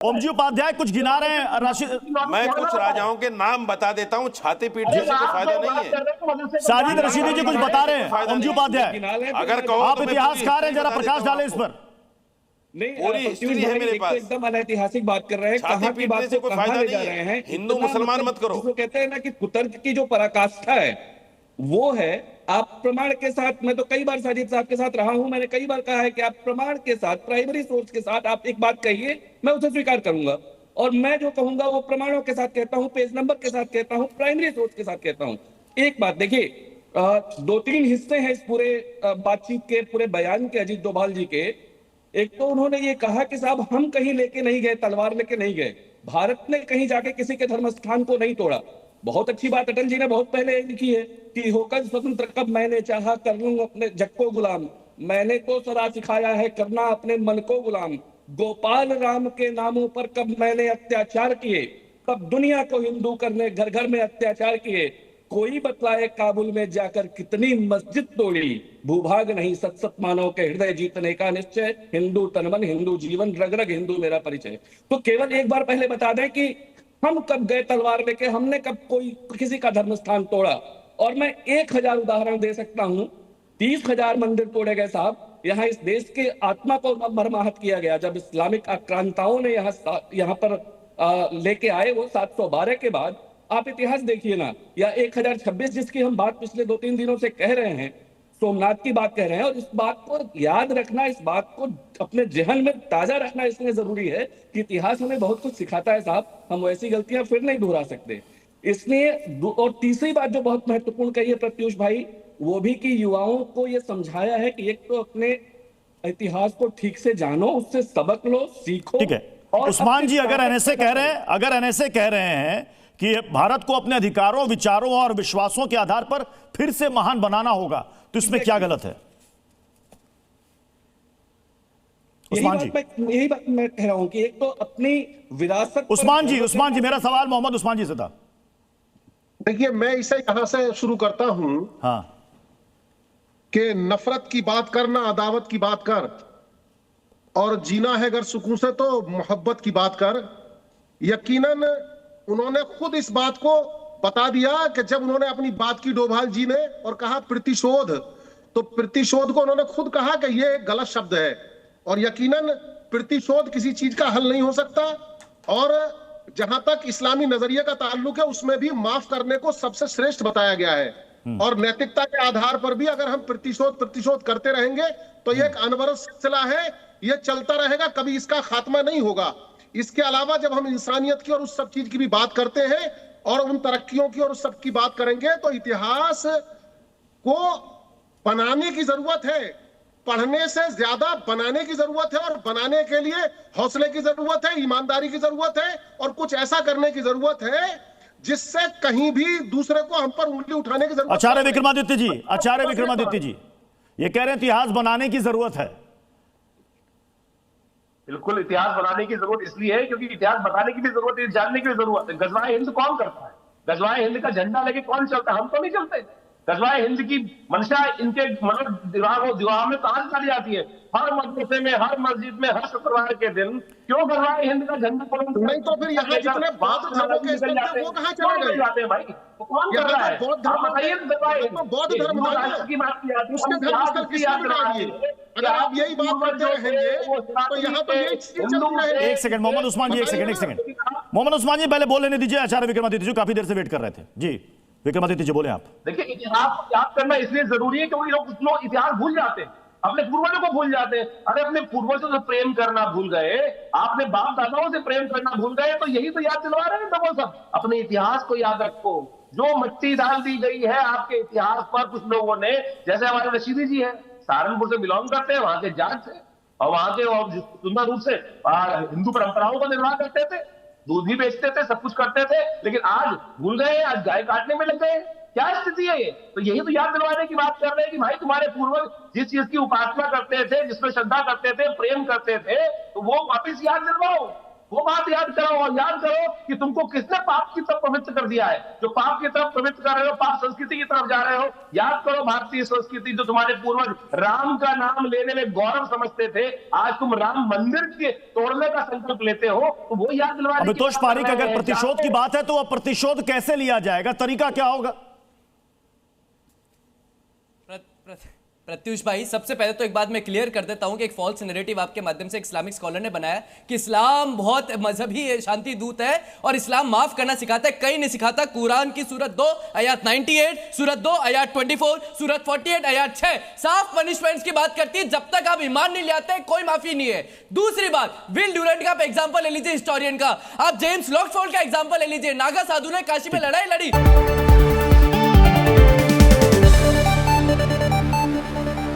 ओमजी उपाध्याय कुछ गिना रहे हैं राशिद। मैं कुछ राजाओं के नाम बता देता हूँ, छाती पीटने से कोई फायदा नहीं है। साजिद रशीदी जी कुछ बता रहे हैं। ओमजी उपाध्याय अगर कहो आप तो मैं इतिहासकार हैं, पूरी जरा बता प्रकाश देता हूं डालें इस आपको। पर। नहीं, पूरी हिस्ट्री है मेरे पास। एकदम अनैतिहासिक बात कर रहे हैं, छाती कहाँ की पीटने बात से को कोई कहाँ फायदा ले नहीं जा है। रहे हैं। हिंदू इतना मुसलमान मत करो। जिसको कहते हैं ना कि कुतर्क की जो पराकाष्ठा है वो है। आप प्रमाण के साथ, मैं तो कई बार साजिद साहब के साथ रहा हूं, मैंने कई बार कहा है कि आप प्रमाण के साथ, प्राइमरी सोर्स के साथ आप एक बात कहिए, मैं उसे स्वीकार करूंगा, और मैं जो कहूंगा वो प्रमाणों के साथ कहता हूं, पेज नंबर के साथ कहता हूं, प्राइमरी सोर्स के साथ कहता हूं। एक बात देखिए, दो तीन हिस्से हैं इस पूरे बातचीत के, पूरे बयान के, अजीत डोभाल जी के। एक तो उन्होंने ये कहा कि साहब हम कहीं लेके नहीं गए, तलवार लेके नहीं गए, भारत ने कहीं जाके किसी के धर्म स्थान को नहीं तोड़ा। बहुत अच्छी बात अटल जी ने बहुत पहले लिखी है कि होकर स्वतंत्र कब मैंने चाहा कर लूं अपने जग को गुलाम, मैंने तो सदा सिखाया है करना अपने मन को गुलाम, गोपाल राम के नामों पर कब मैंने अत्याचार किए, कब दुनिया को हिंदू करने घर घर में अत्याचार किए, कोई बतलाए काबुल में जाकर कितनी मस्जिद तोड़ी, भूभाग नहीं सत सत मानव के हृदय जीतने का निश्चय, हिंदू तनमन हिंदू जीवन रग रग हिंदू मेरा परिचय। तो केवल एक बार पहले बता दें कि हम कब गए तलवार लेके, हमने कब कोई किसी का धर्म स्थान तोड़ा। और मैं 1000 उदाहरण दे सकता हूं। 30,000 मंदिर तोड़े गए साहब, यहाँ इस देश के आत्मा को मरमाहत किया गया जब इस्लामिक आक्रांताओं ने यहाँ पर लेके आए वो 712 के बाद। आप इतिहास देखिए ना, या 1026 जिसकी हम बात पिछले 2-3 दिनों से कह रहे हैं, सोमनाथ की बात कह रहे हैं, और इस बात को याद रखना, इस बात को अपने जहन में ताजा रखना इसलिए जरूरी है कि इतिहास हमें बहुत कुछ सिखाता है साहब, हम वैसी गलतियां फिर नहीं दोहरा सकते। इसलिए और तीसरी बात जो बहुत महत्वपूर्ण कही है प्रत्युष भाई, वो भी कि युवाओं को ये समझाया है कि एक तो अपने इतिहास को ठीक से जानो, उससे सबक लो, सीखो। ठीक है उस्मान जी, अगर एनएसए कह रहे हैं कि भारत को अपने अधिकारों, विचारों और विश्वासों के आधार पर फिर से महान बनाना होगा, तो इसमें क्या गलत है? उस्मान जी, यही बात मैं कह रहा हूं कि एक तो अपनी विरासत। उस्मान जी मेरा सवाल मोहम्मद उस्मान जी से था। देखिए, मैं इसे यहां से शुरू करता हूं। हाँ, कि नफरत की बात करना, अदावत की बात कर, और जीना है अगर सुकून से तो मोहब्बत की बात कर। यकीनन उन्होंने खुद इस बात को बता दिया कि जब उन्होंने अपनी बात की डोभाल जी ने और कहा प्रतिशोध, तो प्रतिशोध को उन्होंने खुद कहा कि यह एक गलत शब्द है, और यकीनन प्रतिशोध किसी चीज का हल नहीं हो सकता। और जहां तक इस्लामी नजरिए का ताल्लुक है, उसमें भी माफ करने को सबसे श्रेष्ठ बताया गया है, और नैतिकता के आधार पर भी अगर हम प्रतिशोध करते रहेंगे तो यह एक अनवरत सिलसिला है, यह चलता रहेगा, कभी इसका खात्मा नहीं होगा। इसके अलावा जब हम इंसानियत की और उस सब चीज की भी बात करते हैं और उन तरक्कियों की और उस सब की बात करेंगे, तो इतिहास को बनाने की जरूरत है, पढ़ने से ज्यादा बनाने की जरूरत है, और बनाने के लिए हौसले की जरूरत है, ईमानदारी की जरूरत है, और कुछ ऐसा करने की जरूरत है जिससे कहीं भी दूसरे को हम पर उंगली उठाने की जरूरत। आचार्य विक्रमादित्य जी ये कह रहे हैं इतिहास बनाने की जरूरत है। बिल्कुल, इतिहास बनाने की जरूरत इसलिए है क्योंकि इतिहास बताने की भी जरूरत है, जानने की भी जरूरत है। गजवाए हिंद कौन करता है? गजवाए हिंद का झंडा लेके कौन चलता है? हम तो नहीं चलते। गजवाए हिंद की मंशा इनके मतलब दीवार में कहां चली जाती है? हर मदरसे में, हर मस्जिद में, हर शुक्रवार के दिन क्यों गजवाए हिंद का झंडा नहीं तो फिर यहाँ जितने बौद्ध धर्मों के स्थल थे वो कहाँ चले गए भाई? तो कौन कर रहा है? बौद्ध धर्म बताइए, बौद्ध धर्म की बात की जाती है, उसके धर्म स्थल किसने बनाए? अगर आप यही बात करते रहेंगे तो यहाँ तो यही चीज चलती रहेगी। एक सेकंड मोहम्मद उस्मान जी, एक सेकंड मोहम्मद उस्मान जी पहले बोल लेने दीजिए। आचार्य विक्रमादित्य जी काफी देर से वेट कर रहे थे। जी विक्रमादित्य जी बोले आप। देखिए, इतिहास को याद करना इसलिए जरूरी है क्योंकि लोग इतिहास भूल जाते हैं, अपने पूर्वजों को भूल जाते हैं। अरे अपने पूर्वजों से प्रेम करना भूल गए, आपने बाप दादाओं से प्रेम करना भूल गए, तो यही तो याद दिलवा रहे हैं वो सब। अपने इतिहास को याद रखो। जो मिट्टी डाल दी गई है आपके इतिहास पर कुछ लोगों ने, जैसे हमारे रशीदी जी हैं, सहारनपुर से बिलोंग करते हैं, वहां के जाट से, और वहां के सुंदर रूप से हिंदू परंपराओं का निर्वाह करते थे, दूध भी बेचते थे, सब कुछ करते थे, लेकिन आज भूल गए, आज गाय काटने में लग गए। क्या स्थिति है ये? तो यही तो याद दिलवाने की बात कर रहे हैं कि भाई तुम्हारे पूर्वज जिस चीज की उपासना करते थे, जिसमें श्रद्धा करते थे, प्रेम करते थे, तो वो वापिस याद दिलवाओ। वो बात याद करो, और याद करो कि तुमको किसने पाप की तरफ प्रवृत्त कर दिया है। जो पाप की तरफ प्रवृत्त कर रहे हो, पाप संस्कृति की तरफ जा रहे हो। याद करो भारतीय संस्कृति, जो तुम्हारे पूर्वज राम का नाम लेने में गौरव समझते थे, आज तुम राम मंदिर के तोड़ने का संकल्प लेते हो, तो वो याद दिलवाने की अमितोष बात पारीक, कर रहे अगर हैं। प्रतिशोध की बात है तो अब प्रतिशोध कैसे लिया जाएगा, तरीका क्या होगा? प्रत्युष भाई, सबसे पहले तो एक बात मैं क्लियर कर देता हूं कि एक फॉल्स नैरेटिव आपके माध्यम से इस्लामिक स्कॉलर ने बनाया कि इस्लाम बहुत मजहबी शांति दूत है और इस्लाम माफ करना सिखाता है। कहीं नहीं सिखाता। कुरान की सूरत 2 आयत 98, सूरत 2 आयत 24, सूरत 48 आयत 6 साफ पनिशमेंट्स की बात करती है। जब तक आप ईमान नहीं ले आते कोई माफी नहीं है। दूसरी बात, विल ड्यूरेंट का आप एग्जाम्पल ले लीजिए, हिस्टोरियन का। आप जेम्स लॉक्सफोर्ड का एग्जाम्पल ले लीजिए। नागा साधु ने काशी में लड़ाई लड़ी।